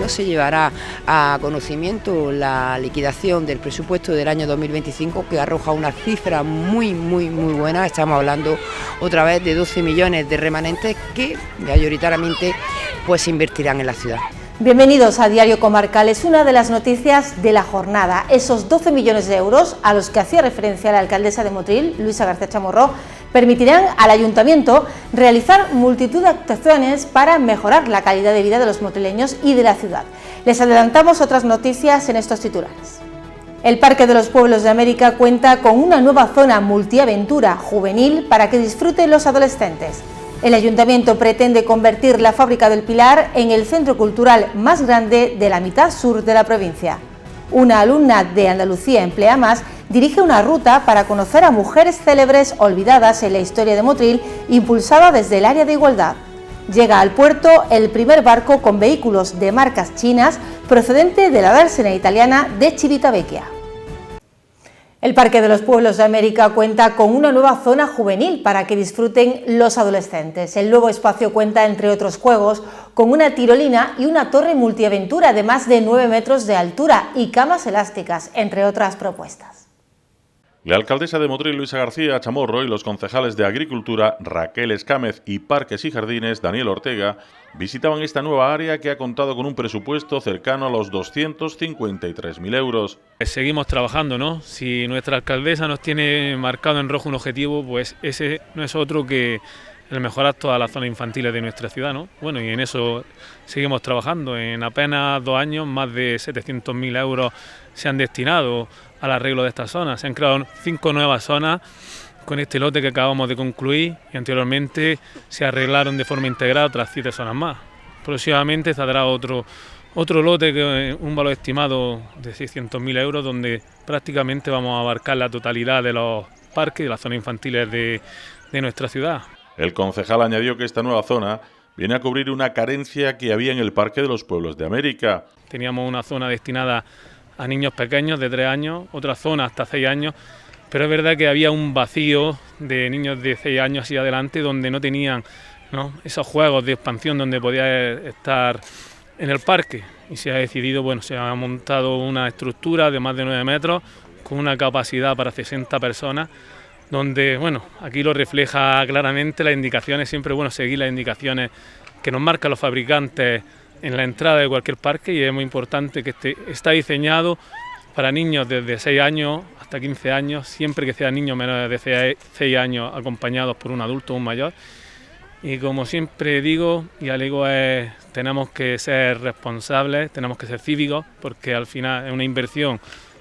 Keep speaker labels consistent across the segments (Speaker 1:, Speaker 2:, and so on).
Speaker 1: Pleno se llevará a conocimiento la liquidación del presupuesto del año 2025, que arroja una cifra muy buena. Estamos hablando otra vez de 12 millones de remanentes que mayoritariamente pues se invertirán en la ciudad.
Speaker 2: Bienvenidos a Diario Comarcal. Es una de las noticias de la jornada. Esos 12 millones de euros a los que hacía referencia la alcaldesa de Motril, Luisa García Chamorro, permitirán al ayuntamiento realizar multitud de actuaciones para mejorar la calidad de vida de los motrileños y de la ciudad. Les adelantamos otras noticias en estos titulares. El Parque de los Pueblos de América cuenta con una nueva zona multiaventura juvenil para que disfruten los adolescentes. El ayuntamiento pretende convertir la Fábrica del Pilar en el centro cultural más grande de la mitad sur de la provincia. Una alumna de Andalucía Emplea Más dirige una ruta para conocer a mujeres célebres olvidadas en la historia de Motril, impulsada desde el área de igualdad. Llega al puerto el primer barco con vehículos de marcas chinas procedente de la dársena italiana de Civitavecchia. El Parque de los Pueblos de América cuenta con una nueva zona juvenil para que disfruten los adolescentes. El nuevo espacio cuenta, entre otros juegos, con una tirolina y una torre multiaventura de más de 9 metros de altura y camas elásticas, entre otras propuestas.
Speaker 3: La alcaldesa de Motril, Luisa García Chamorro, y los concejales de Agricultura, Raquel Escámez, y Parques y Jardines, Daniel Ortega, visitaban esta nueva área que ha contado con un presupuesto cercano a los 253.000 euros.
Speaker 4: Seguimos trabajando, ¿no? Si nuestra alcaldesa nos tiene marcado en rojo un objetivo, pues ese no es otro que el mejorar todas las zonas infantiles de nuestra ciudad, ¿no? Bueno, y en eso seguimos trabajando. En apenas 2 años, más de 700.000 euros se han destinado al arreglo de estas zonas. Se han creado 5 nuevas zonas con este lote que acabamos de concluir, y anteriormente se arreglaron de forma integral otras 7 zonas más. Próximamente saldrá otro lote con un valor estimado de 600.000 euros, donde prácticamente vamos a abarcar la totalidad de los parques y de las zonas infantiles de nuestra ciudad.
Speaker 3: El concejal añadió que esta nueva zona viene a cubrir una carencia que había en el Parque de los Pueblos de América.
Speaker 4: Teníamos una zona destinada a niños pequeños de 3 años, otra zona hasta 6 años, pero es verdad que había un vacío de niños de 6 años y adelante donde no tenían, ¿no?, esos juegos de expansión donde podía estar en el parque, y se ha decidido, bueno, se ha montado una estructura de más de 9 metros con una capacidad para 60 personas, donde, bueno, aquí lo refleja claramente las indicaciones. Siempre bueno seguir las indicaciones que nos marcan los fabricantes en la entrada de cualquier parque, y es muy importante que está diseñado para niños desde 6 años hasta 15 años, siempre que sean niños menores de 6 años acompañados por un adulto o un mayor. Y como siempre digo y alego, tenemos que ser responsables, tenemos que ser cívicos, porque al final es una inversión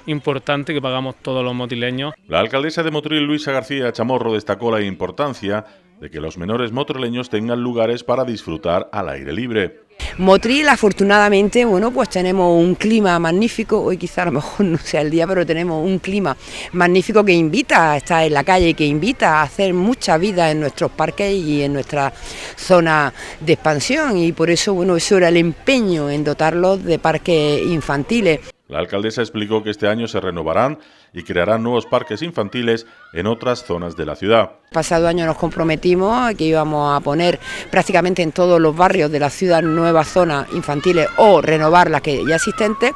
Speaker 4: importante que pagamos todos los motrileños.
Speaker 3: La alcaldesa de Motril, Luisa García Chamorro, destacó la importancia de que los menores motrileños tengan lugares para disfrutar al aire libre.
Speaker 1: Motril, afortunadamente, bueno, pues tenemos un clima magnífico. Hoy quizá a lo mejor no sea el día, pero tenemos un clima magnífico que invita a estar en la calle, que invita a hacer mucha vida en nuestros parques y en nuestra zona de expansión, y por eso, bueno, eso era el empeño en dotarlos de parques infantiles.
Speaker 3: La alcaldesa explicó que este año se renovarán y crearán nuevos parques infantiles en otras zonas de la ciudad.
Speaker 1: Pasado año nos comprometimos que íbamos a poner prácticamente en todos los barrios de la ciudad nuevas zonas infantiles o renovar las que ya existentes,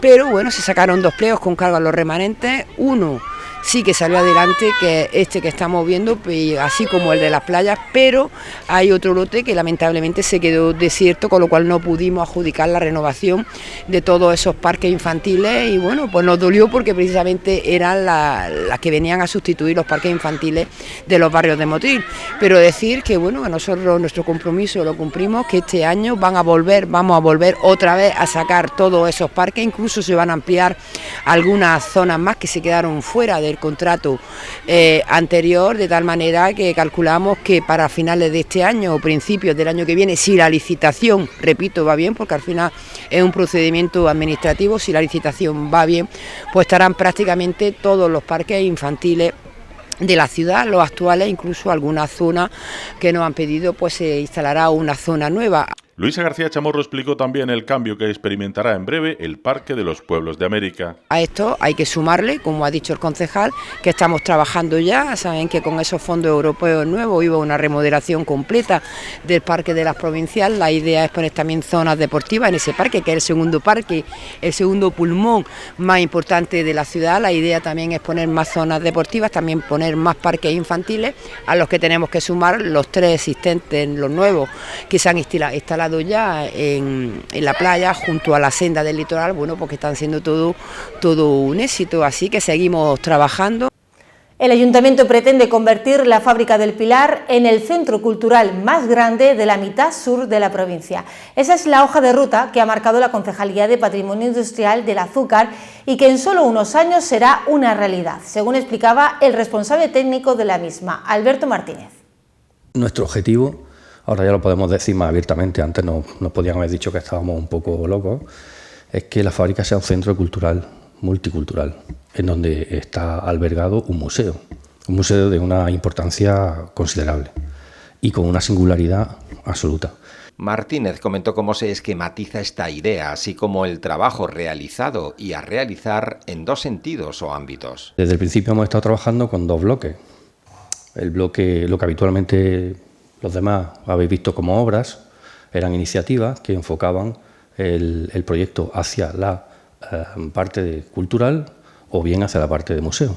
Speaker 1: pero bueno, se sacaron 2 pliegos con cargo a los remanentes. Uno sí que salió adelante, que este que estamos viendo, así como el de las playas, pero hay otro lote que lamentablemente se quedó desierto, con lo cual no pudimos adjudicar la renovación de todos esos parques infantiles, y bueno, pues nos dolió porque precisamente eran las que venían a sustituir los parques infantiles de los barrios de Motril. Pero decir que bueno, que nosotros nuestro compromiso lo cumplimos, que este año vamos a volver otra vez a sacar todos esos parques, incluso se van a ampliar algunas zonas más que se quedaron fuera del contrato anterior, de tal manera que calculamos que para finales de este año o principios del año que viene, si la licitación, repito, va bien, porque al final es un procedimiento administrativo, si la licitación va bien, pues estarán prácticamente todos los parques infantiles de la ciudad, los actuales, incluso algunas zonas que nos han pedido, pues se instalará una zona nueva.
Speaker 3: Luisa García Chamorro explicó también el cambio que experimentará en breve el Parque de los Pueblos de América.
Speaker 1: A esto hay que sumarle, como ha dicho el concejal, que estamos trabajando ya. Saben que con esos fondos europeos nuevos iba una remodelación completa del Parque de las Provinciales. La idea es poner también zonas deportivas en ese parque, que es el segundo parque, el segundo pulmón más importante de la ciudad. La idea también es poner más zonas deportivas, también poner más parques infantiles, a los que tenemos que sumar los 3 existentes, los nuevos, que se han instalado ya en la playa junto a la senda del litoral, bueno, porque están siendo todo un éxito, así que seguimos trabajando.
Speaker 2: El Ayuntamiento pretende convertir la Fábrica del Pilar en el centro cultural más grande de la mitad sur de la provincia. Esa es la hoja de ruta que ha marcado la Concejalía de Patrimonio Industrial del Azúcar y que en solo unos años será una realidad, según explicaba el responsable técnico de la misma, Alberto Martínez.
Speaker 5: Nuestro objetivo, ahora ya lo podemos decir más abiertamente, antes nos podían haber dicho que estábamos un poco locos, es que la fábrica sea un centro cultural, multicultural, en donde está albergado un museo de una importancia considerable y con una singularidad absoluta.
Speaker 6: Martínez comentó cómo se esquematiza esta idea, así como el trabajo realizado y a realizar en 2 sentidos o ámbitos.
Speaker 5: Desde el principio hemos estado trabajando con 2 bloques. El bloque, lo que habitualmente los demás habéis visto como obras, eran iniciativas que enfocaban el proyecto hacia la parte cultural o bien hacia la parte de museo.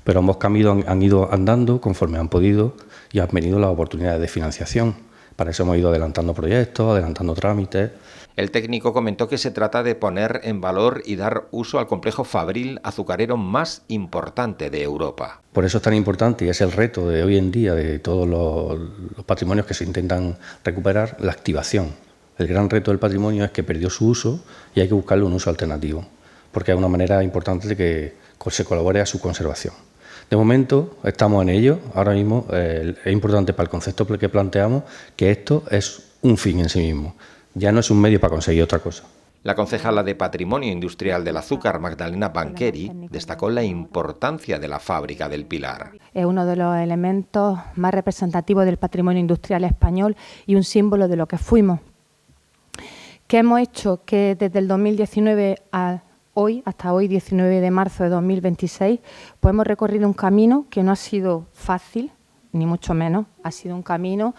Speaker 5: Pero ambos caminos han ido andando conforme han podido y han venido las oportunidades de financiación. Para eso hemos ido adelantando proyectos, adelantando trámites.
Speaker 6: El técnico comentó que se trata de poner en valor y dar uso al complejo fabril azucarero más importante de Europa.
Speaker 5: Por eso es tan importante y es el reto de hoy en día de todos los patrimonios que se intentan recuperar, la activación. El gran reto del patrimonio es que perdió su uso y hay que buscarle un uso alternativo, porque es una manera importante de que se colabore a su conservación. De momento estamos en ello. Ahora mismo es importante para el concepto que planteamos que esto es un fin en sí mismo, ya no es un medio para conseguir otra cosa.
Speaker 6: La concejala de Patrimonio Industrial del Azúcar, Magdalena Banqueri, destacó la importancia de la Fábrica del Pilar.
Speaker 7: Es uno de los elementos más representativos del patrimonio industrial español y un símbolo de lo que fuimos. ¿Qué hemos hecho? Que desde el 2019 hasta hoy, 19 de marzo de 2026, pues hemos recorrido un camino que no ha sido fácil, ni mucho menos. Ha sido un camino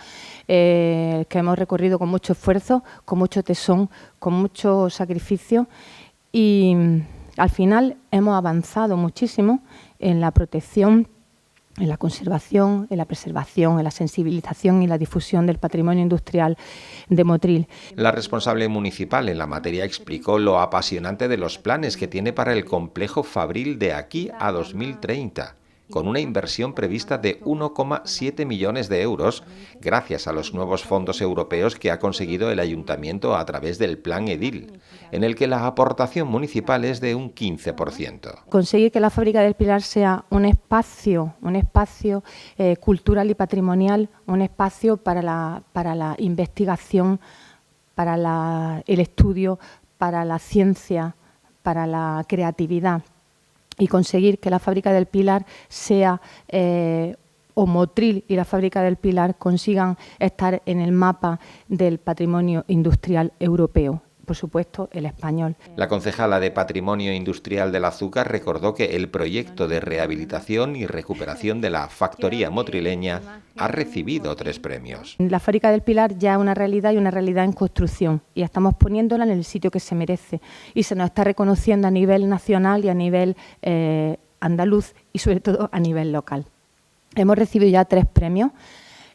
Speaker 7: que hemos recorrido con mucho esfuerzo, con mucho tesón, con mucho sacrificio y al final hemos avanzado muchísimo en la protección, en la conservación, en la preservación, en la sensibilización y la difusión del patrimonio industrial de Motril.
Speaker 6: La responsable municipal en la materia explicó lo apasionante de los planes que tiene para el complejo fabril de aquí a 2030, con una inversión prevista de 1,7 millones de euros, gracias a los nuevos fondos europeos que ha conseguido el ayuntamiento a través del Plan Edil, en el que la aportación municipal es de un 15%.
Speaker 7: Conseguir que la Fábrica del Pilar sea un espacio cultural y patrimonial, un espacio para la investigación, para el estudio, para la ciencia, para la creatividad. Y conseguir que la Fábrica del Pilar sea, o Motril y la Fábrica del Pilar consigan estar en el mapa del patrimonio industrial europeo, por supuesto el español.
Speaker 6: La concejala de Patrimonio Industrial del Azúcar recordó que el proyecto de rehabilitación y recuperación de la factoría motrileña ha recibido 3 premios.
Speaker 7: La Fábrica del Pilar ya es una realidad y una realidad en construcción y estamos poniéndola en el sitio que se merece y se nos está reconociendo a nivel nacional y a nivel andaluz y sobre todo a nivel local. Hemos recibido ya 3 premios.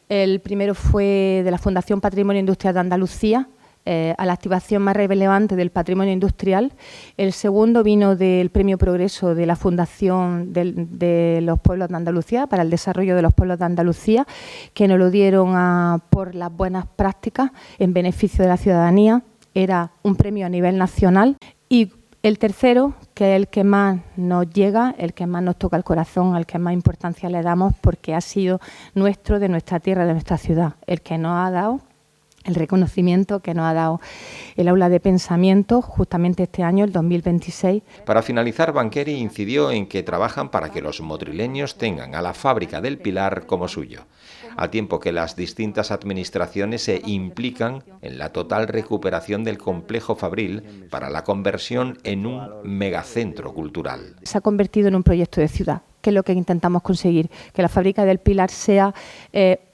Speaker 7: El primero fue de la Fundación Patrimonio Industrial de Andalucía, a la activación más relevante del patrimonio industrial. El segundo vino del Premio Progreso de la Fundación de los Pueblos de Andalucía, para el desarrollo de los pueblos de Andalucía, que nos lo dieron por las buenas prácticas en beneficio de la ciudadanía. Era un premio a nivel nacional. Y el tercero, que es el que más nos llega, el que más nos toca el corazón, al que más importancia le damos, porque ha sido nuestro, de nuestra tierra, de nuestra ciudad, el que nos ha dado el reconocimiento que nos ha dado el aula de pensamiento justamente este año, el 2026.
Speaker 6: Para finalizar, Banqueri incidió en que trabajan para que los motrileños tengan a la Fábrica del Pilar como suyo. al tiempo que las distintas administraciones se implican en la total recuperación del complejo fabril para la conversión en un megacentro cultural.
Speaker 7: Se ha convertido en un proyecto de ciudad, que es lo que intentamos conseguir, que la Fábrica del Pilar sea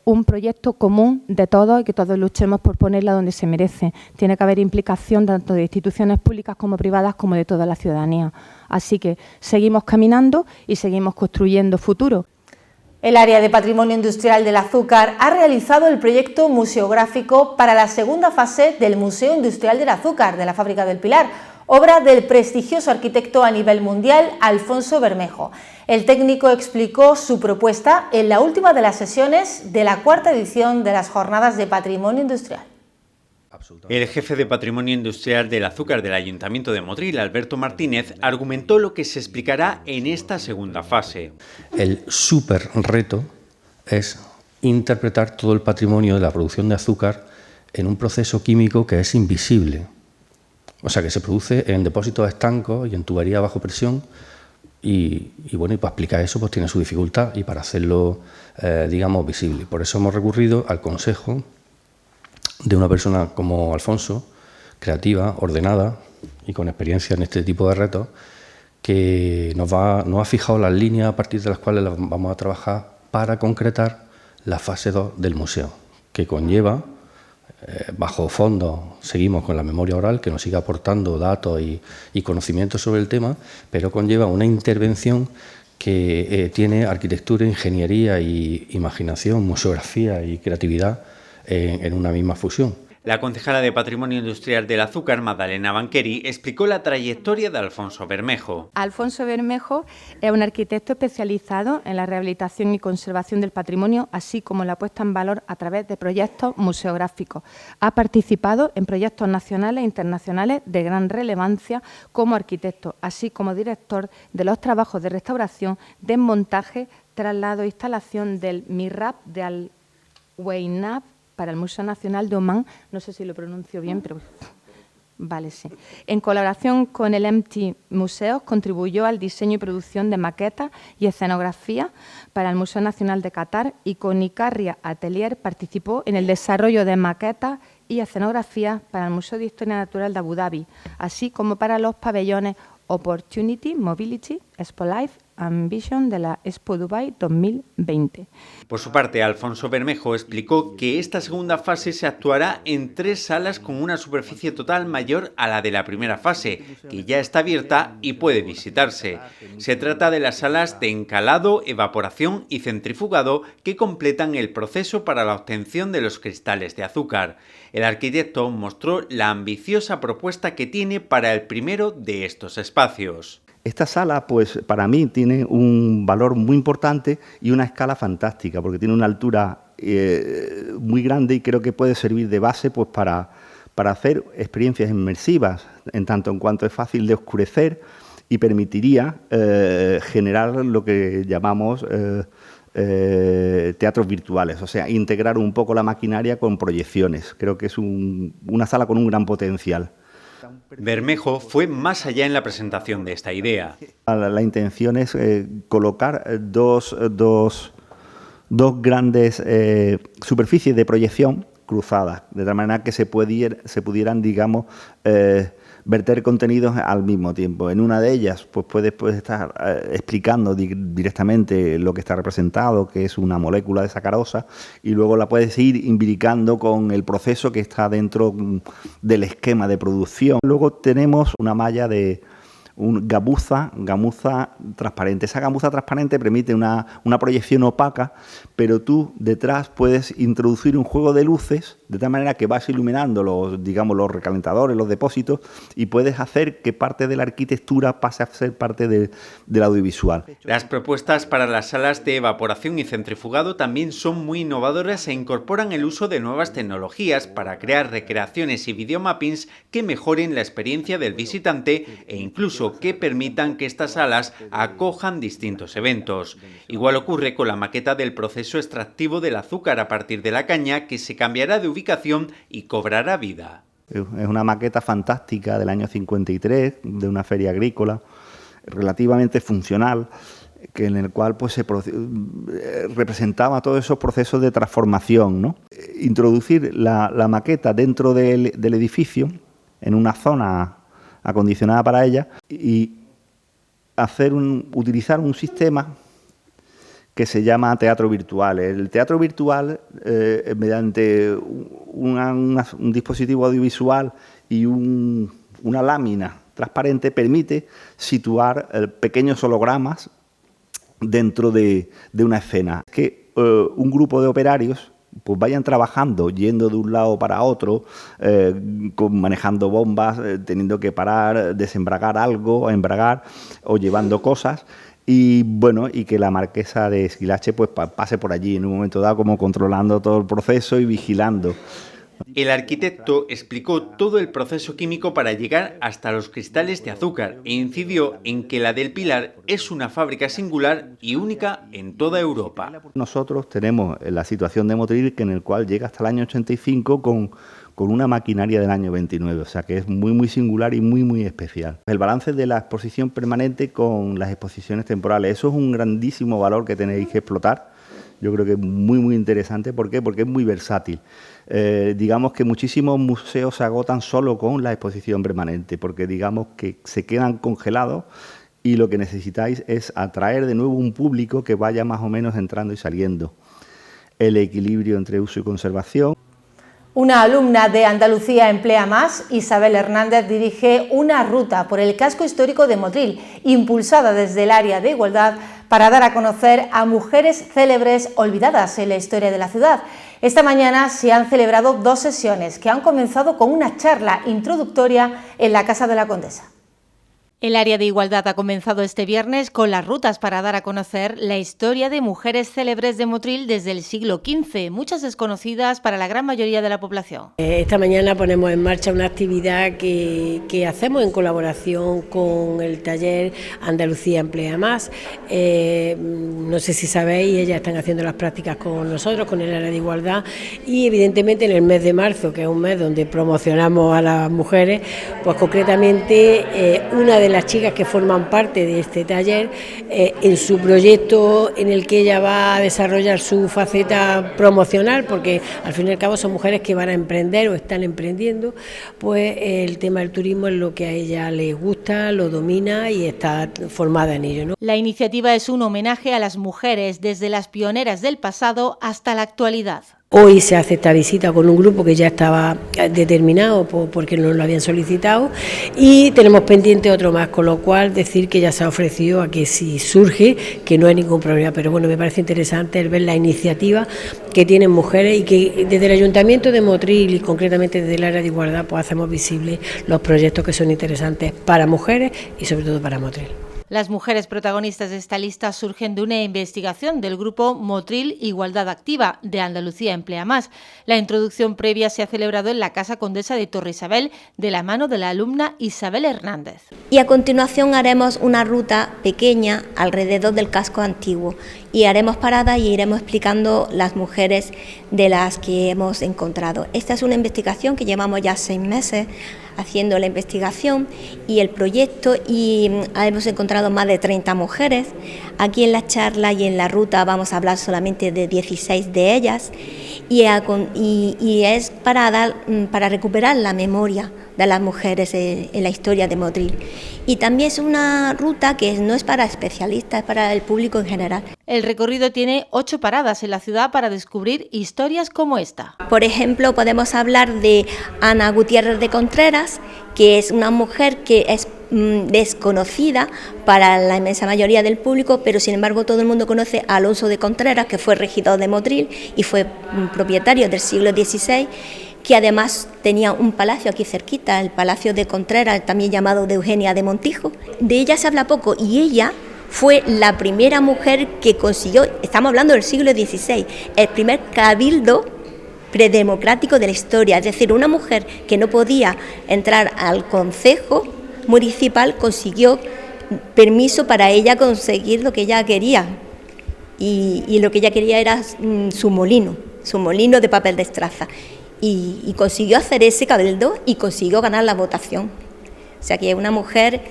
Speaker 7: un proyecto común de todos y que todos luchemos por ponerla donde se merece. Tiene que haber implicación tanto de instituciones públicas como privadas como de toda la ciudadanía. Así que seguimos caminando y seguimos construyendo futuro.
Speaker 2: El área de Patrimonio Industrial del Azúcar ha realizado el proyecto museográfico para la segunda fase del Museo Industrial del Azúcar de la Fábrica del Pilar, obra del prestigioso arquitecto a nivel mundial Alfonso Bermejo. El técnico explicó su propuesta en la última de las sesiones de la cuarta edición de las Jornadas de Patrimonio Industrial.
Speaker 8: El jefe de Patrimonio Industrial del Azúcar del Ayuntamiento de Motril, Alberto Martínez, argumentó lo que se explicará en esta segunda fase.
Speaker 5: El súper reto es interpretar todo el patrimonio de la producción de azúcar en un proceso químico que es invisible. O sea, que se produce en depósitos estancos y en tubería bajo presión y bueno, y para explicar eso pues tiene su dificultad y para hacerlo, digamos, visible. Por eso hemos recurrido al consejo de una persona como Alfonso, creativa, ordenada y con experiencia en este tipo de retos, que nos ha fijado las líneas a partir de las cuales vamos a trabajar para concretar la fase 2 del museo, que conlleva, bajo fondo, seguimos con la memoria oral, que nos sigue aportando datos y conocimientos sobre el tema, pero conlleva una intervención que tiene arquitectura, ingeniería y imaginación, museografía y creatividad en una misma fusión.
Speaker 8: La concejala de Patrimonio Industrial del Azúcar, Magdalena Banqueri, explicó la trayectoria de Alfonso Bermejo.
Speaker 7: Alfonso Bermejo es un arquitecto especializado en la rehabilitación y conservación del patrimonio, así como la puesta en valor a través de proyectos museográficos. Ha participado en proyectos nacionales e internacionales de gran relevancia como arquitecto, así como director de los trabajos de restauración, desmontaje, traslado e instalación del Mihrab de Al-Weynab para el Museo Nacional de Omán, no sé si lo pronuncio bien, pero vale, sí. En colaboración con el MT Museos, contribuyó al diseño y producción de maquetas y escenografía para el Museo Nacional de Qatar y con Icarria Atelier participó en el desarrollo de maquetas y escenografía para el Museo de Historia Natural de Abu Dhabi, así como para los pabellones Opportunity, Mobility, Expo Life, Ambition de la Expo Dubai 2020.
Speaker 8: Por su parte, Alfonso Bermejo explicó que esta segunda fase se actuará en 3 salas con una superficie total mayor a la de la primera fase, que ya está abierta y puede visitarse. Se trata de las salas de encalado, evaporación y centrifugado que completan el proceso para la obtención de los cristales de azúcar. El arquitecto mostró la ambiciosa propuesta que tiene para el primero de estos espacios.
Speaker 9: Esta sala, pues para mí, tiene un valor muy importante y una escala fantástica, porque tiene una altura muy grande y creo que puede servir de base pues para hacer experiencias inmersivas, en tanto en cuanto es fácil de oscurecer y permitiría generar lo que llamamos teatros virtuales, o sea, integrar un poco la maquinaria con proyecciones. Creo que es una sala con un gran potencial.
Speaker 8: Bermejo fue más allá en la presentación de esta idea.
Speaker 9: La intención es colocar dos grandes superficies de proyección cruzadas, de tal manera que se pudieran, digamos, verter contenidos al mismo tiempo. En una de ellas pues puedes estar explicando directamente lo que está representado, que es una molécula de sacarosa, y luego la puedes ir imbricando con el proceso que está dentro del esquema de producción. Luego tenemos una malla de gamuza transparente. Esa gamuza transparente permite una proyección opaca, pero tú detrás puedes introducir un juego de luces de tal manera que vas iluminando los recalentadores, los depósitos, y puedes hacer que parte de la arquitectura pase a ser parte del audiovisual.
Speaker 8: Las propuestas para las salas de evaporación y centrifugado también son muy innovadoras e incorporan el uso de nuevas tecnologías para crear recreaciones y videomappings que mejoren la experiencia del visitante e incluso que permitan que estas salas acojan distintos eventos. Igual ocurre con la maqueta del proceso extractivo del azúcar a partir de la caña, que se cambiará de ubicación y cobrará vida.
Speaker 9: Es una maqueta fantástica del año 53, de una feria agrícola, relativamente funcional, en el cual pues representaba todos esos procesos de transformación, ¿no? Introducir la maqueta dentro del edificio, en una zona acondicionada para ella, y utilizar un sistema que se llama teatro virtual. El teatro virtual, mediante un dispositivo audiovisual y una lámina transparente, permite situar pequeños hologramas dentro de una escena. Que un grupo de operarios pues vayan trabajando, yendo de un lado para otro, manejando bombas, teniendo que parar, desembragar algo, embragar o llevando cosas. Y bueno, y que la marquesa de Esquilache pues pase por allí en un momento dado, como controlando todo el proceso y vigilando.
Speaker 8: El arquitecto explicó todo el proceso químico para llegar hasta los cristales de azúcar e incidió en que la del Pilar es una fábrica singular y única en toda Europa.
Speaker 9: Nosotros tenemos la situación de Motril, en el cual llega hasta el año 85 con una maquinaria del año 29, o sea que es muy singular y muy especial. El balance de la exposición permanente con las exposiciones temporales, eso es un grandísimo valor que tenéis que explotar. Yo creo que es muy interesante. ¿Por qué? Porque es muy versátil. Digamos que muchísimos museos se agotan solo con la exposición permanente, porque digamos que se quedan congelados y lo que necesitáis es atraer de nuevo un público que vaya más o menos entrando y saliendo. El equilibrio entre uso y conservación.
Speaker 2: Una alumna de Andalucía Emplea Más, Isabel Hernández, dirige una ruta por el casco histórico de Motril, impulsada desde el área de igualdad para dar a conocer a mujeres célebres olvidadas en la historia de la ciudad. Esta mañana se han celebrado 2 sesiones que han comenzado con una charla introductoria en la Casa de la Condesa. El área de igualdad ha comenzado este viernes con las rutas para dar a conocer la historia de mujeres célebres de Motril desde el siglo XV, muchas desconocidas para la gran mayoría de la población.
Speaker 10: Esta mañana ponemos en marcha una actividad que hacemos en colaboración con el taller Andalucía Emplea Más. No sé si sabéis, ellas están haciendo las prácticas con nosotros, con el área de igualdad, y evidentemente en el mes de marzo, que es un mes donde promocionamos a las mujeres, pues concretamente una de las chicas que forman parte de este taller, en su proyecto en el que ella va a desarrollar su faceta promocional, porque al fin y al cabo son mujeres que van a emprender o están emprendiendo, pues el tema del turismo es lo que a ella les gusta, lo domina y está formada en ello, ¿no?
Speaker 2: La iniciativa es un homenaje a las mujeres desde las pioneras del pasado hasta la actualidad.
Speaker 10: Hoy se hace esta visita con un grupo que ya estaba determinado porque nos lo habían solicitado, y tenemos pendiente otro más, con lo cual decir que ya se ha ofrecido a que si surge, que no hay ningún problema, pero bueno, me parece interesante el ver la iniciativa que tienen mujeres y que desde el Ayuntamiento de Motril y concretamente desde el área de igualdad pues hacemos visibles los proyectos que son interesantes para mujeres y sobre todo para Motril.
Speaker 2: Las mujeres protagonistas de esta lista surgen de una investigación del grupo Motril Igualdad Activa de Andalucía Emplea Más. La introducción previa se ha celebrado en la Casa Condesa de Torre Isabel de la mano de la alumna Isabel Hernández.
Speaker 11: Y a continuación haremos una ruta pequeña alrededor del casco antiguo y haremos paradas y iremos explicando las mujeres de las que hemos encontrado. Esta es una investigación que llevamos ya 6 meses haciendo la investigación y el proyecto, y hemos encontrado más de 30 mujeres. Aquí en la charla y en la ruta vamos a hablar solamente de 16 de ellas y es para recuperar la memoria de las mujeres en la historia de Motril. Y también es una ruta que no es para especialistas, es para el público en general.
Speaker 2: El recorrido tiene 8 paradas en la ciudad para descubrir historias como esta.
Speaker 11: Por ejemplo, podemos hablar de Ana Gutiérrez de Contreras, que es una mujer que es desconocida para la inmensa mayoría del público, pero sin embargo todo el mundo conoce a Alonso de Contreras, que fue regidor de Motril y fue propietario del siglo XVI, que además tenía un palacio aquí cerquita, el Palacio de Contreras, también llamado de Eugenia de Montijo. De ella se habla poco y ella fue la primera mujer que consiguió, estamos hablando del siglo XVI, el primer cabildo predemocrático de la historia, es decir, una mujer que no podía entrar al concejo municipal consiguió permiso para ella conseguir lo que ella quería, y lo que ella quería era su molino de papel de estraza. Y consiguió hacer ese cabildo y consiguió ganar la votación. O sea que es una mujer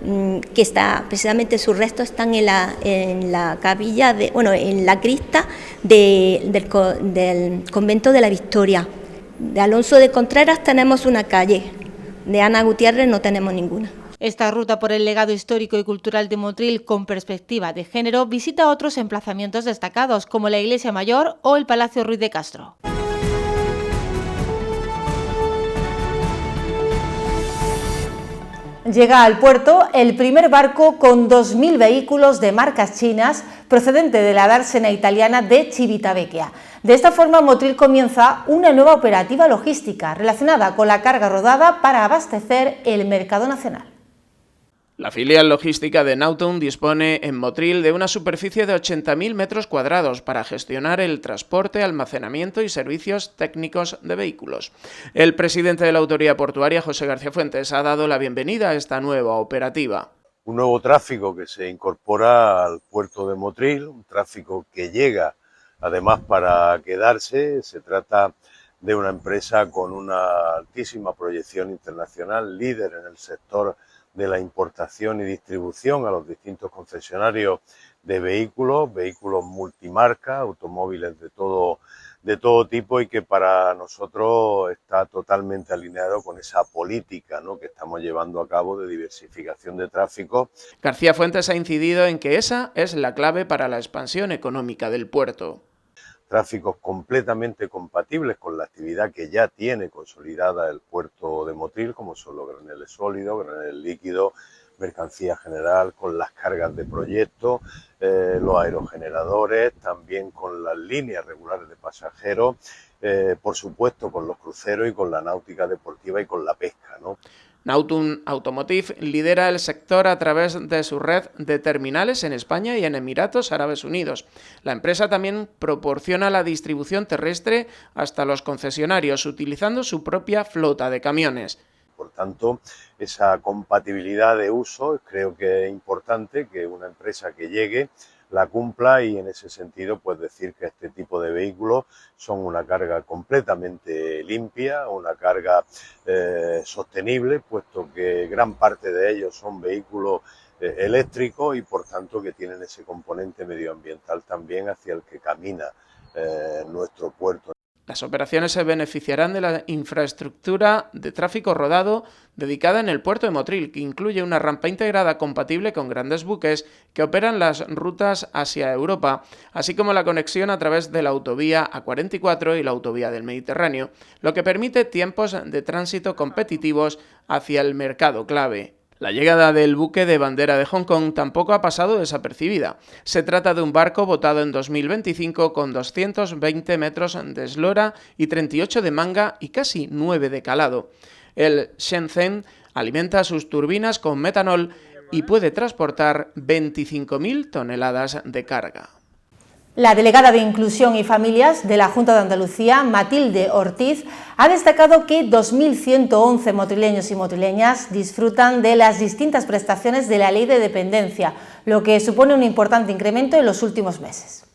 Speaker 11: que está, precisamente sus restos están en la capilla, en la cripta del convento de la Victoria. De Alonso de Contreras tenemos una calle, de Ana Gutiérrez no tenemos ninguna.
Speaker 2: Esta ruta por el legado histórico y cultural de Motril con perspectiva de género visita otros emplazamientos destacados como la Iglesia Mayor o el Palacio Ruiz de Castro. Llega al puerto el primer barco con 2.000 vehículos de marcas chinas procedente de la dársena italiana de Civitavecchia. De esta forma, Motril comienza una nueva operativa logística relacionada con la carga rodada para abastecer el mercado nacional.
Speaker 12: La filial logística de Nautum dispone en Motril de una superficie de 80.000 metros cuadrados para gestionar el transporte, almacenamiento y servicios técnicos de vehículos. El presidente de la autoridad portuaria, José García Fuentes, ha dado la bienvenida a esta nueva operativa.
Speaker 13: Un nuevo tráfico que se incorpora al puerto de Motril, un tráfico que llega además para quedarse. Se trata de una empresa con una altísima proyección internacional, líder en el sector de la importación y distribución a los distintos concesionarios de vehículos multimarca, automóviles de todo tipo, y que para nosotros está totalmente alineado con esa política, ¿no?, que estamos llevando a cabo de diversificación de tráfico.
Speaker 12: García Fuentes ha incidido en que esa es la clave para la expansión económica del puerto.
Speaker 13: Tráficos completamente compatibles con la actividad que ya tiene consolidada el puerto de Motril, como son los graneles sólidos, graneles líquidos, mercancía general, con las cargas de proyectos, los aerogeneradores, también con las líneas regulares de pasajeros, por supuesto con los cruceros y con la náutica deportiva y con la pesca, ¿no?
Speaker 12: Nautum Automotive lidera el sector a través de su red de terminales en España y en Emiratos Árabes Unidos. La empresa también proporciona la distribución terrestre hasta los concesionarios, utilizando su propia flota de camiones.
Speaker 13: Por tanto, esa compatibilidad de uso creo que es importante que una empresa que llegue la cumpla, y en ese sentido pues decir que este tipo de vehículos son una carga completamente limpia, una carga sostenible, puesto que gran parte de ellos son vehículos eléctricos y por tanto que tienen ese componente medioambiental también hacia el que camina nuestro puerto.
Speaker 12: Las operaciones se beneficiarán de la infraestructura de tráfico rodado dedicada en el puerto de Motril, que incluye una rampa integrada compatible con grandes buques que operan las rutas hacia Europa, así como la conexión a través de la autovía A44 y la autovía del Mediterráneo, lo que permite tiempos de tránsito competitivos hacia el mercado clave. La llegada del buque de bandera de Hong Kong tampoco ha pasado desapercibida. Se trata de un barco votado en 2025 con 220 metros de eslora y 38 de manga y casi 9 de calado. El Shenzhen alimenta sus turbinas con metanol y puede transportar 25.000 toneladas de carga.
Speaker 2: La delegada de Inclusión y Familias de la Junta de Andalucía, Matilde Ortiz, ha destacado que 2.111 motrileños y motrileñas disfrutan de las distintas prestaciones de la Ley de Dependencia, lo que supone un importante incremento en los últimos meses.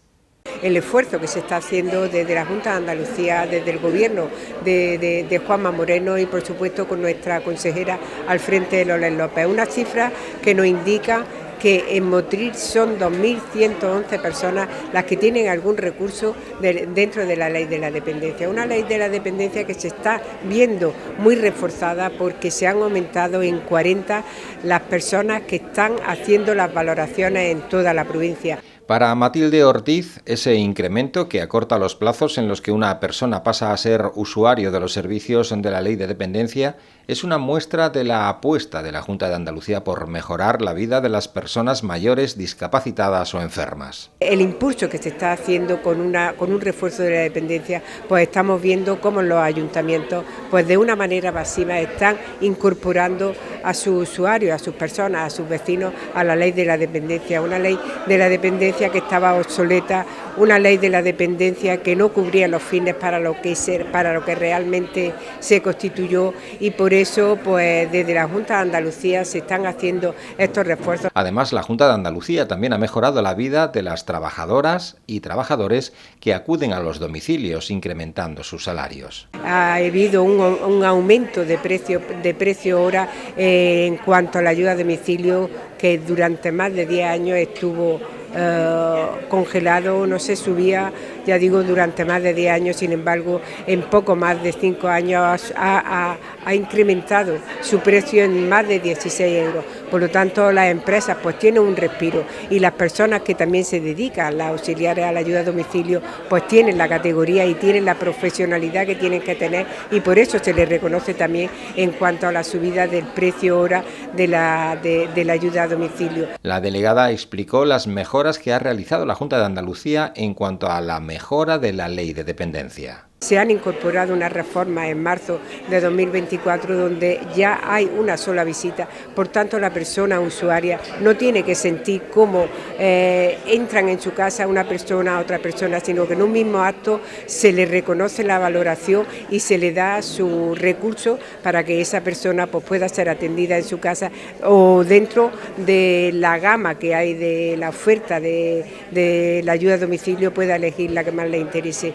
Speaker 14: El esfuerzo que se está haciendo desde la Junta de Andalucía, desde el gobierno de Juanma Moreno y por supuesto con nuestra consejera al frente de Loles López, una cifra que nos indica que en Motril son 2.111 personas las que tienen algún recurso dentro de la ley de la dependencia. Una ley de la dependencia que se está viendo muy reforzada porque se han aumentado en 40 las personas que están haciendo las valoraciones en toda la provincia.
Speaker 6: Para Matilde Ortiz, ese incremento que acorta los plazos en los que una persona pasa a ser usuario de los servicios de la Ley de Dependencia es una muestra de la apuesta de la Junta de Andalucía por mejorar la vida de las personas mayores, discapacitadas o enfermas.
Speaker 14: El impulso que se está haciendo con un refuerzo de la dependencia, pues estamos viendo cómo los ayuntamientos, pues de una manera masiva están incorporando a sus usuarios, a sus personas, a sus vecinos a la Ley de la Dependencia, una Ley de la Dependencia que estaba obsoleta, una ley de la dependencia que no cubría los fines para lo que realmente se constituyó, y por eso pues desde la Junta de Andalucía se están haciendo estos refuerzos.
Speaker 6: Además, la Junta de Andalucía también ha mejorado la vida de las trabajadoras y trabajadores que acuden a los domicilios, incrementando sus salarios.
Speaker 14: Ha habido un aumento de precio hora en cuanto a la ayuda a domicilio, que durante más de 10 años estuvo congelado, no se subía, ya digo, durante más de 10 años. Sin embargo, en poco más de 5 años ha incrementado su precio en más de 16 euros. Por lo tanto, las empresas pues tienen un respiro, y las personas que también se dedican, las auxiliares a la ayuda a domicilio, pues tienen la categoría y tienen la profesionalidad que tienen que tener, y por eso se les reconoce también en cuanto a la subida del precio hora de la ayuda a domicilio.
Speaker 6: La delegada explicó las mejoras que ha realizado la Junta de Andalucía en cuanto a la mejora de la ley de dependencia.
Speaker 14: Se han incorporado unas reformas en marzo de 2024 donde ya hay una sola visita, por tanto la persona usuaria no tiene que sentir cómo entran en su casa una persona a otra persona, sino que en un mismo acto se le reconoce la valoración y se le da su recurso para que esa persona pues pueda ser atendida en su casa o dentro de la gama que hay de la oferta de la ayuda a domicilio, pueda elegir la que más le interese.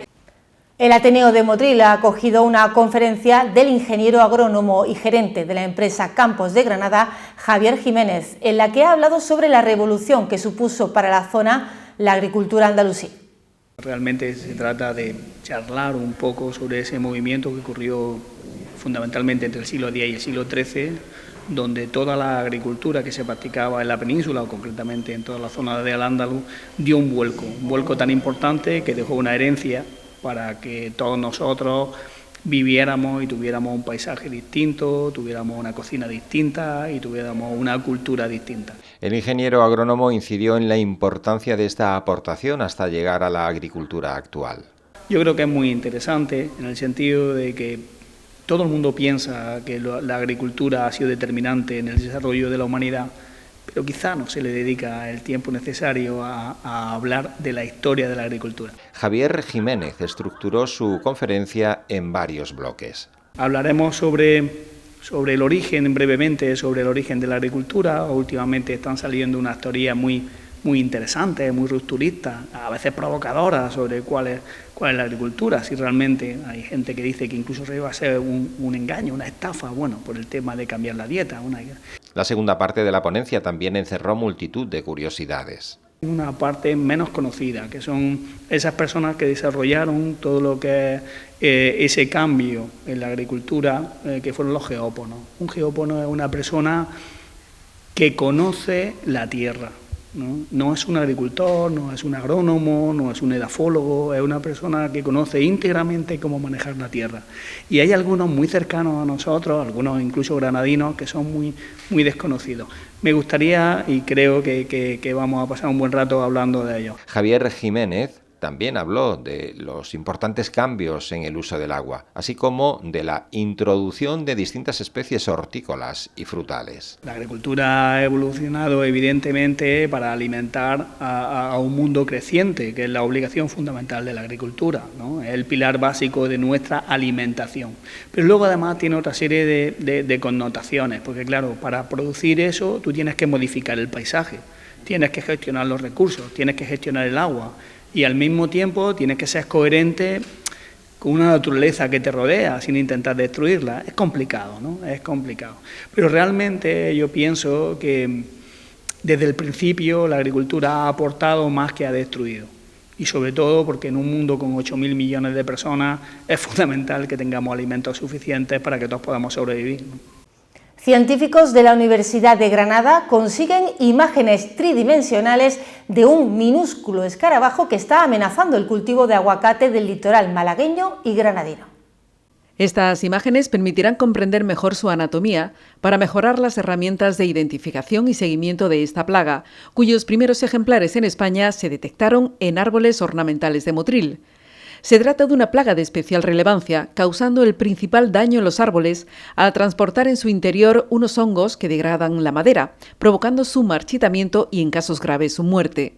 Speaker 2: El Ateneo de Motril ha acogido una conferencia del ingeniero agrónomo y gerente de la empresa Campos de Granada, Javier Jiménez, en la que ha hablado sobre la revolución que supuso para la zona la agricultura andalusí.
Speaker 15: Realmente se trata de charlar un poco sobre ese movimiento que ocurrió fundamentalmente entre el siglo X y el siglo XIII, donde toda la agricultura que se practicaba en la península, o concretamente en toda la zona de Al-Ándalus, dio un vuelco tan importante que dejó una herencia para que todos nosotros viviéramos y tuviéramos un paisaje distinto, tuviéramos una cocina distinta y tuviéramos una cultura distinta.
Speaker 6: El ingeniero agrónomo incidió en la importancia de esta aportación hasta llegar a la agricultura actual.
Speaker 15: Yo creo que es muy interesante en el sentido de que todo el mundo piensa que la agricultura ha sido determinante en el desarrollo de la humanidad, pero quizá no se le dedica el tiempo necesario a hablar de la historia de la agricultura.
Speaker 6: Javier Jiménez estructuró su conferencia en varios bloques.
Speaker 15: Hablaremos sobre el origen, brevemente, sobre el origen de la agricultura. Últimamente están saliendo unas teorías muy interesantes, muy rupturistas, a veces provocadoras, sobre cuál es la agricultura, si realmente hay gente que dice que incluso va a ser un engaño, una estafa, bueno, por el tema de cambiar la dieta.
Speaker 6: La segunda parte de la ponencia también encerró multitud de curiosidades.
Speaker 15: Una parte menos conocida, que son esas personas que desarrollaron todo lo que es ese cambio en la agricultura, que fueron los geóponos. Un geópono es una persona que conoce la tierra. No es un agricultor, no es un agrónomo, no es un edafólogo, es una persona que conoce íntegramente cómo manejar la tierra. Y hay algunos muy cercanos a nosotros, algunos incluso granadinos, que son muy desconocidos. Me gustaría, y creo que vamos a pasar un buen rato hablando de ellos.
Speaker 6: Javier Jiménez también habló de los importantes cambios en el uso del agua, así como de la introducción de distintas especies hortícolas y frutales.
Speaker 15: La agricultura ha evolucionado evidentemente para alimentar a un mundo creciente, que es la obligación fundamental de la agricultura, ¿no? Es el pilar básico de nuestra alimentación. Pero luego además tiene otra serie de connotaciones, porque claro, para producir eso tú tienes que modificar el paisaje, tienes que gestionar los recursos, tienes que gestionar el agua, y al mismo tiempo tienes que ser coherente con una naturaleza que te rodea sin intentar destruirla. Es complicado, ¿no? Es complicado. Pero realmente yo pienso que desde el principio la agricultura ha aportado más que ha destruido. Y sobre todo porque en un mundo con 8.000 millones de personas es fundamental que tengamos alimentos suficientes para que todos podamos sobrevivir, ¿no?
Speaker 2: Científicos de la Universidad de Granada consiguen imágenes tridimensionales de un minúsculo escarabajo que está amenazando el cultivo de aguacate del litoral malagueño y granadino.
Speaker 16: Estas imágenes permitirán comprender mejor su anatomía para mejorar las herramientas de identificación y seguimiento de esta plaga, cuyos primeros ejemplares en España se detectaron en árboles ornamentales de Motril. Se trata de una plaga de especial relevancia, causando el principal daño en los árboles al transportar en su interior unos hongos que degradan la madera, provocando su marchitamiento y, en casos graves, su muerte.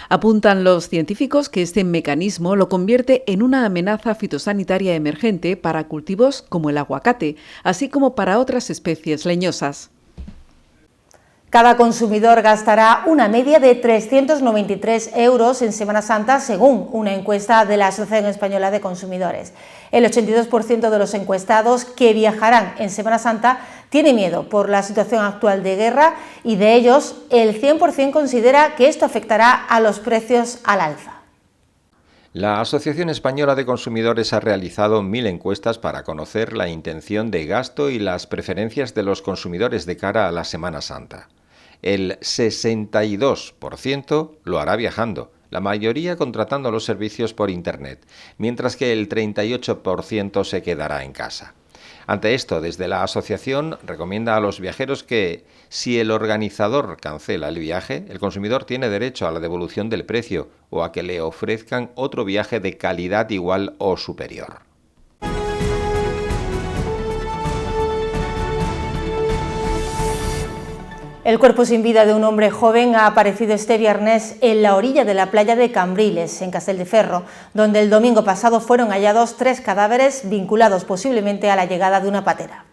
Speaker 16: Apuntan los científicos que este mecanismo lo convierte en una amenaza fitosanitaria emergente para cultivos como el aguacate, así como para otras especies leñosas.
Speaker 2: Cada consumidor gastará una media de 393 euros en Semana Santa, según una encuesta de la Asociación Española de Consumidores. El 82% de los encuestados que viajarán en Semana Santa tiene miedo por la situación actual de guerra y de ellos el 100% considera que esto afectará a los precios al alza.
Speaker 6: La Asociación Española de Consumidores ha realizado 1000 encuestas para conocer la intención de gasto y las preferencias de los consumidores de cara a la Semana Santa. El 62% lo hará viajando, la mayoría contratando los servicios por Internet, mientras que el 38% se quedará en casa. Ante esto, desde la asociación recomienda a los viajeros que, si el organizador cancela el viaje, el consumidor tiene derecho a la devolución del precio o a que le ofrezcan otro viaje de calidad igual o superior.
Speaker 2: El cuerpo sin vida de un hombre joven ha aparecido este viernes en la orilla de la playa de Cambriles, en Castelldefels, donde el domingo pasado fueron hallados 3 cadáveres vinculados posiblemente a la llegada de una patera.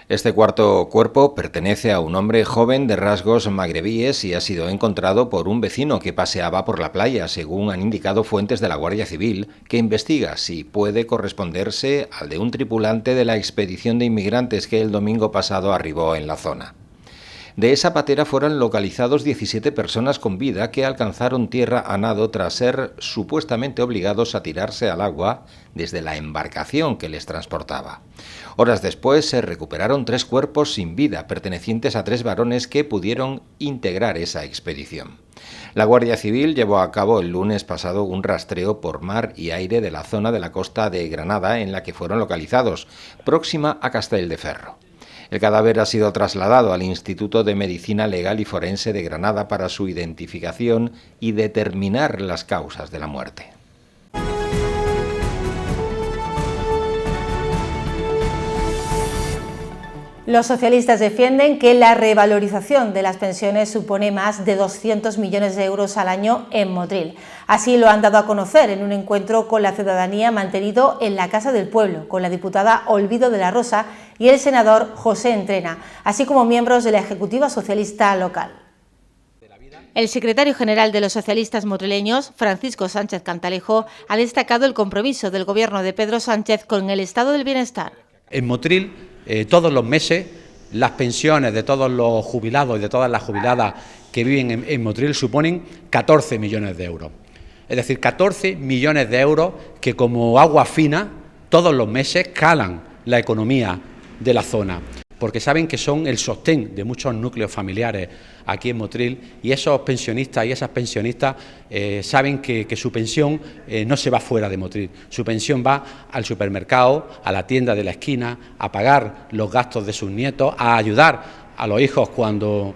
Speaker 6: Este cuarto cuerpo pertenece a un hombre joven de rasgos magrebíes y ha sido encontrado por un vecino que paseaba por la playa, según han indicado fuentes de la Guardia Civil, que investiga si puede corresponderse al de un tripulante de la expedición de inmigrantes que el domingo pasado arribó en la zona. De esa patera fueron localizados 17 personas con vida que alcanzaron tierra a nado tras ser supuestamente obligados a tirarse al agua desde la embarcación que les transportaba. Horas después se recuperaron 3 cuerpos sin vida pertenecientes a 3 varones que pudieron integrar esa expedición. La Guardia Civil llevó a cabo el lunes pasado un rastreo por mar y aire de la zona de la costa de Granada en la que fueron localizados, próxima a Castelldefels. El cadáver ha sido trasladado al Instituto de Medicina Legal y Forense de Granada para su identificación y determinar las causas de la muerte.
Speaker 2: Los socialistas defienden que la revalorización de las pensiones supone más de 200 millones de euros al año en Motril. Así lo han dado a conocer en un encuentro con la ciudadanía mantenido en la Casa del Pueblo, con la diputada Olvido de la Rosa y el senador José Entrena, así como miembros de la Ejecutiva Socialista local. El secretario general de los socialistas motrileños, Francisco Sánchez Cantalejo, ha destacado el compromiso del gobierno de Pedro Sánchez con el estado del bienestar.
Speaker 17: En Motril, todos los meses, las pensiones de todos los jubilados y de todas las jubiladas que viven en Motril suponen 14 millones de euros. Es decir, 14 millones de euros que como agua fina todos los meses calan la economía de la zona, porque saben que son el sostén de muchos núcleos familiares aquí en Motril, y esos pensionistas y esas pensionistas saben que su pensión no se va fuera de Motril, su pensión va al supermercado, a la tienda de la esquina, a pagar los gastos de sus nietos, a ayudar a los hijos cuando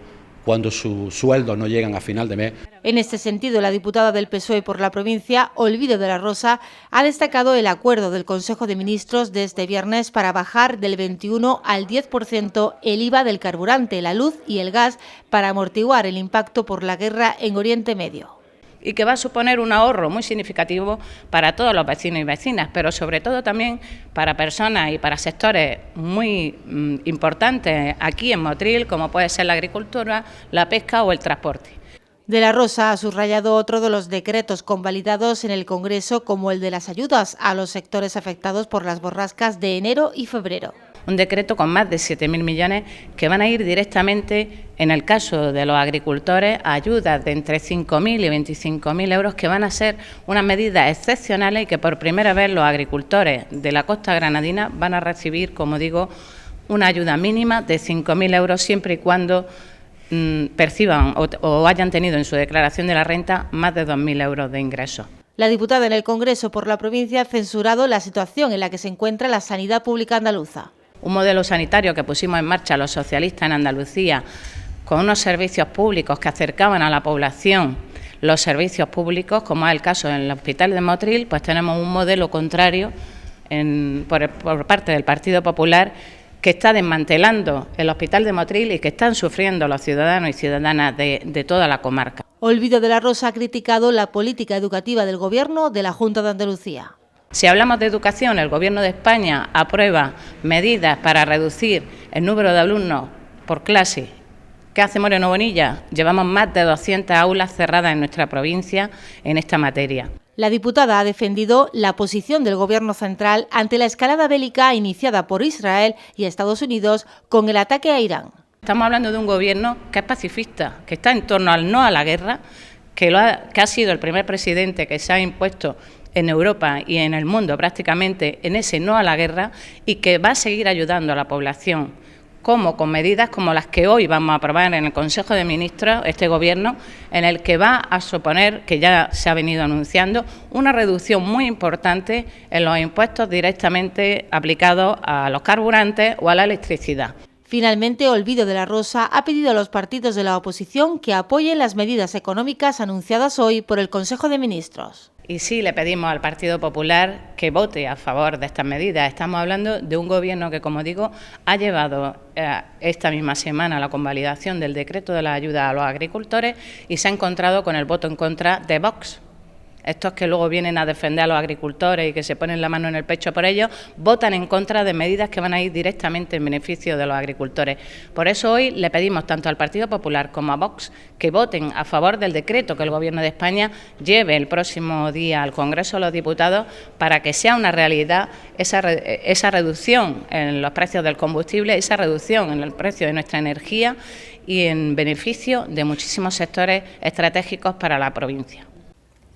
Speaker 17: sus sueldos no llegan a final de mes.
Speaker 2: En este sentido, la diputada del PSOE por la provincia, Olvido de la Rosa, ha destacado el acuerdo del Consejo de Ministros de este viernes para bajar del 21 al 10% el IVA del carburante, la luz y el gas para amortiguar el impacto por la guerra en Oriente Medio.
Speaker 18: Y que va a suponer un ahorro muy significativo para todos los vecinos y vecinas, pero sobre todo también para personas y para sectores muy importantes aquí en Motril, como puede ser la agricultura, la pesca o el transporte.
Speaker 2: De la Rosa ha subrayado otro de los decretos convalidados en el Congreso, como el de las ayudas a los sectores afectados por las borrascas de enero y febrero.
Speaker 18: Un decreto con más de 7.000 millones que van a ir directamente, en el caso de los agricultores, a ayudas de entre 5.000 y 25.000 euros, que van a ser unas medidas excepcionales y que por primera vez los agricultores de la costa granadina van a recibir, como digo, una ayuda mínima de 5.000 euros siempre y cuando perciban o hayan tenido en su declaración de la renta más de 2.000 euros de ingresos.
Speaker 2: La diputada en el Congreso por la provincia ha censurado la situación en la que se encuentra la sanidad pública andaluza.
Speaker 18: Un modelo sanitario que pusimos en marcha los socialistas en Andalucía, con unos servicios públicos que acercaban a la población los servicios públicos, como es el caso en el Hospital de Motril, pues tenemos un modelo contrario por parte del Partido Popular, que está desmantelando el Hospital de Motril y que están sufriendo los ciudadanos y ciudadanas de toda la comarca.
Speaker 2: Olvido de la Rosa ha criticado la política educativa del Gobierno de la Junta de Andalucía.
Speaker 18: Si hablamos de educación, el Gobierno de España aprueba medidas para reducir el número de alumnos por clase. ¿Qué hace Moreno Bonilla? Llevamos más de 200 aulas cerradas en nuestra provincia en esta materia.
Speaker 2: La diputada ha defendido la posición del Gobierno central ante la escalada bélica iniciada por Israel y Estados Unidos con el ataque a Irán.
Speaker 18: Estamos hablando de un gobierno que es pacifista, que está en torno al no a la guerra, que ha sido el primer presidente que se ha impuesto en Europa y en el mundo prácticamente en ese no a la guerra y que va a seguir ayudando a la población, como con medidas como las que hoy vamos a aprobar en el Consejo de Ministros, este Gobierno, en el que va a suponer, que ya se ha venido anunciando, una reducción muy importante en los impuestos directamente aplicados a los carburantes o a la electricidad.
Speaker 2: Finalmente, Olvido de la Rosa ha pedido a los partidos de la oposición que apoyen las medidas económicas anunciadas hoy por el Consejo de Ministros.
Speaker 18: Y sí, le pedimos al Partido Popular que vote a favor de estas medidas. Estamos hablando de un gobierno que, como digo, ha llevado esta misma semana la convalidación del decreto de la ayuda a los agricultores y se ha encontrado con el voto en contra de Vox. Estos que luego vienen a defender a los agricultores y que se ponen la mano en el pecho por ellos, votan en contra de medidas que van a ir directamente en beneficio de los agricultores. Por eso hoy le pedimos tanto al Partido Popular como a Vox que voten a favor del decreto que el Gobierno de España lleve el próximo día al Congreso de los Diputados para que sea una realidad esa reducción en los precios del combustible, esa reducción en el precio de nuestra energía y en beneficio de muchísimos sectores estratégicos para la provincia.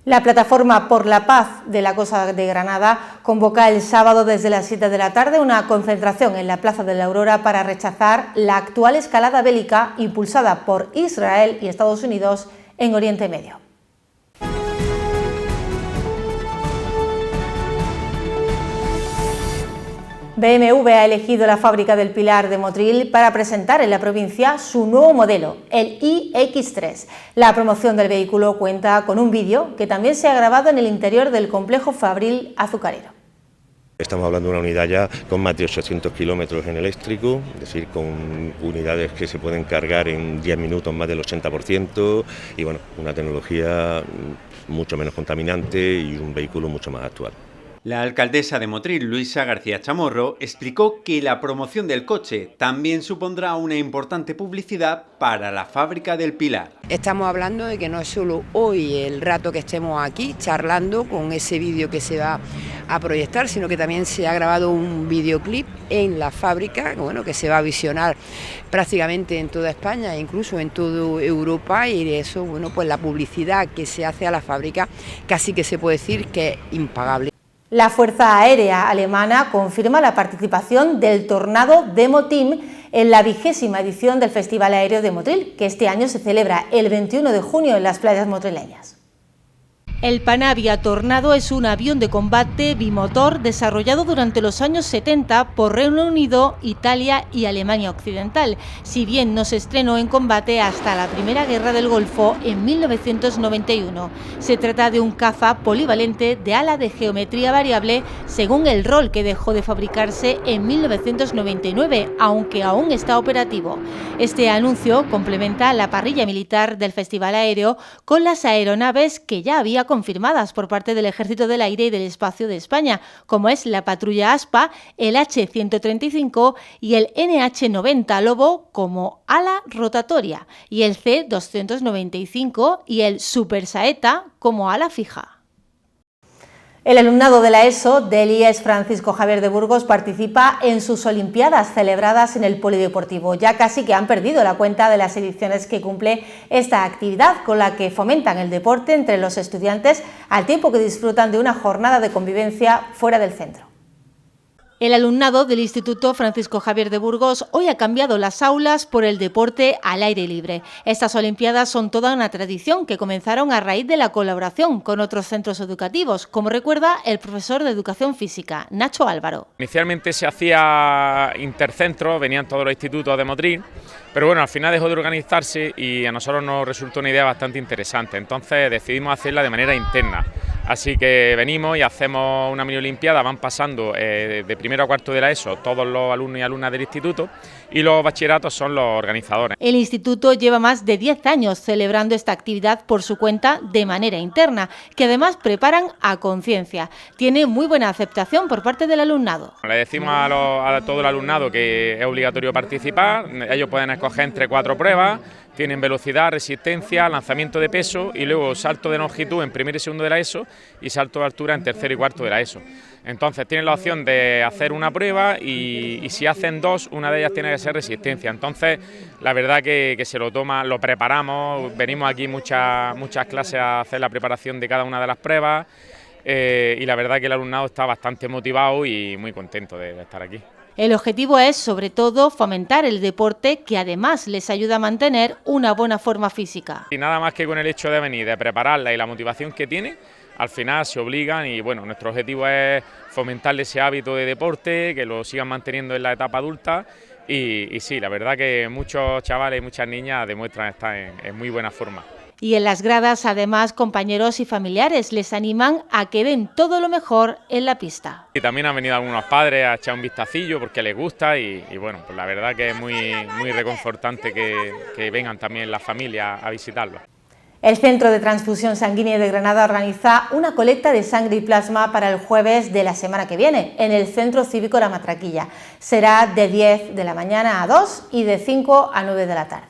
Speaker 2: La Plataforma por la Paz de la Costa de Granada convoca el sábado desde las 7 de la tarde una concentración en la Plaza de la Aurora para rechazar la actual escalada bélica impulsada por Israel y Estados Unidos en Oriente Medio. BMW ha elegido la fábrica del Pilar de Motril para presentar en la provincia su nuevo modelo, el iX3. La promoción del vehículo cuenta con un vídeo que también se ha grabado en el interior del complejo fabril azucarero.
Speaker 19: Estamos hablando de una unidad ya con más de 800 kilómetros en eléctrico, es decir, con unidades que se pueden cargar en 10 minutos más del 80% y bueno, una tecnología mucho menos contaminante y un vehículo mucho más actual.
Speaker 8: La alcaldesa de Motril, Luisa García Chamorro, explicó que la promoción del coche también supondrá una importante publicidad para la fábrica del Pilar.
Speaker 1: Estamos hablando de que no es solo hoy el rato que estemos aquí charlando con ese vídeo que se va a proyectar, sino que también se ha grabado un videoclip en la fábrica, bueno, que se va a visionar prácticamente en toda España, incluso en toda Europa, y eso, bueno, pues la publicidad que se hace a la fábrica casi que se puede decir que es impagable.
Speaker 2: La Fuerza Aérea Alemana confirma la participación del Tornado Demo Team en la 20ª edición del Festival Aéreo de Motril, que este año se celebra el 21 de junio en las playas motrileñas. El Panavia Tornado es un avión de combate bimotor desarrollado durante los años 70 por Reino Unido, Italia y Alemania Occidental, si bien no se estrenó en combate hasta la Primera Guerra del Golfo en 1991. Se trata de un caza polivalente de ala de geometría variable según el rol que dejó de fabricarse en 1999, aunque aún está operativo. Este anuncio complementa la parrilla militar del Festival Aéreo con las aeronaves que ya había confirmadas por parte del Ejército del Aire y del Espacio de España, como es la patrulla Aspa, el H-135 y el NH-90 Lobo como ala rotatoria, y el C-295 y el Super Saeta como ala fija. El alumnado de la ESO del IES Francisco Javier de Burgos participa en sus Olimpiadas celebradas en el Polideportivo. Ya casi que han perdido la cuenta de las ediciones que cumple esta actividad, con la que fomentan el deporte entre los estudiantes al tiempo que disfrutan de una jornada de convivencia fuera del centro. El alumnado del Instituto Francisco Javier de Burgos hoy ha cambiado las aulas por el deporte al aire libre. Estas Olimpiadas son toda una tradición que comenzaron a raíz de la colaboración con otros centros educativos, como recuerda el profesor de Educación Física, Nacho Álvaro.
Speaker 20: Inicialmente se hacía intercentro, venían todos los institutos de Motril, pero bueno, al final dejó de organizarse y a nosotros nos resultó una idea bastante interesante, entonces decidimos hacerla de manera interna. Así que venimos y hacemos una mini olimpiada, van pasando de primero a cuarto de la ESO todos los alumnos y alumnas del instituto, y los bachilleratos son los organizadores.
Speaker 2: El instituto lleva más de 10 años celebrando esta actividad por su cuenta de manera interna, que además preparan a conciencia. Tiene muy buena aceptación por parte del alumnado.
Speaker 20: Le decimos a todo el alumnado que es obligatorio participar, ellos pueden escoger entre 4 pruebas. Tienen velocidad, resistencia, lanzamiento de peso y luego salto de longitud en primero y segundo de la ESO y salto de altura en tercero y cuarto de la ESO. Entonces tienen la opción de hacer una prueba y si hacen 2, una de ellas tiene que ser resistencia. Entonces la verdad que se lo toma, lo preparamos, venimos aquí muchas clases a hacer la preparación de cada una de las pruebas y la verdad que el alumnado está bastante motivado y muy contento de estar aquí.
Speaker 2: El objetivo es, sobre todo, fomentar el deporte, que además les ayuda a mantener una buena forma física.
Speaker 20: Y nada más que con el hecho de venir, de prepararla y la motivación que tiene, al final se obligan y bueno, nuestro objetivo es fomentarle ese hábito de deporte, que lo sigan manteniendo en la etapa adulta y sí, la verdad que muchos chavales y muchas niñas demuestran estar en muy buena forma.
Speaker 2: Y en las gradas, además, compañeros y familiares les animan a que den todo lo mejor en la pista.
Speaker 20: Y también han venido algunos padres a echar un vistacillo porque les gusta y bueno, pues la verdad que es muy reconfortante que vengan también las familias a visitarlo.
Speaker 2: El Centro de Transfusión Sanguínea de Granada organiza una colecta de sangre y plasma para el jueves de la semana que viene en el Centro Cívico La Matraquilla. Será de 10 de la mañana a 2 y de 5 a 9 de la tarde.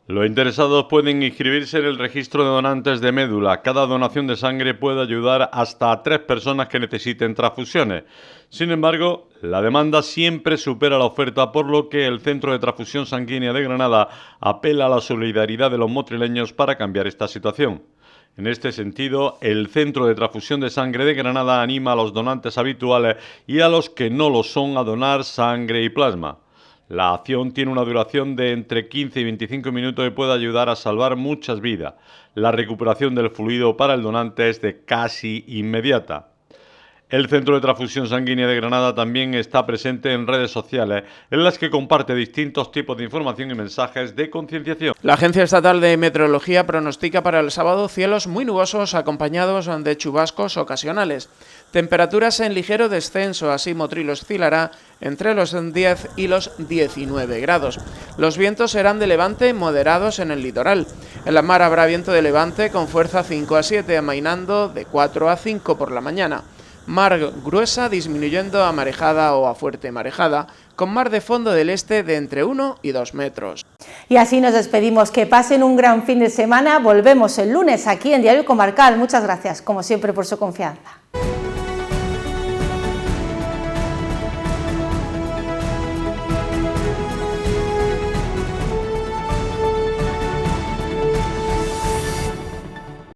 Speaker 21: Los interesados pueden inscribirse en el registro de donantes de médula. Cada donación de sangre puede ayudar hasta a 3 personas que necesiten transfusiones. Sin embargo, la demanda siempre supera la oferta, por lo que el Centro de Transfusión Sanguínea de Granada apela a la solidaridad de los motrileños para cambiar esta situación. En este sentido, el Centro de Transfusión de Sangre de Granada anima a los donantes habituales y a los que no lo son a donar sangre y plasma. La acción tiene una duración de entre 15 y 25 minutos y puede ayudar a salvar muchas vidas. La recuperación del fluido para el donante es de casi inmediata. El Centro de Transfusión Sanguínea de Granada también está presente en redes sociales, en las que comparte distintos tipos de información y mensajes de concienciación.
Speaker 12: La Agencia Estatal de Meteorología pronostica para el sábado cielos muy nubosos acompañados de chubascos ocasionales. Temperaturas en ligero descenso, así Motril oscilará entre los 10 y los 19 grados. Los vientos serán de levante moderados en el litoral. En la mar habrá viento de levante con fuerza 5 a 7, amainando de 4 a 5 por la mañana. Mar gruesa disminuyendo a marejada o a fuerte marejada, con mar de fondo del este de entre 1 y 2 metros.
Speaker 2: Y así nos despedimos. Que pasen un gran fin de semana. Volvemos el lunes aquí en Diario Comarcal. Muchas gracias, como siempre, por su confianza.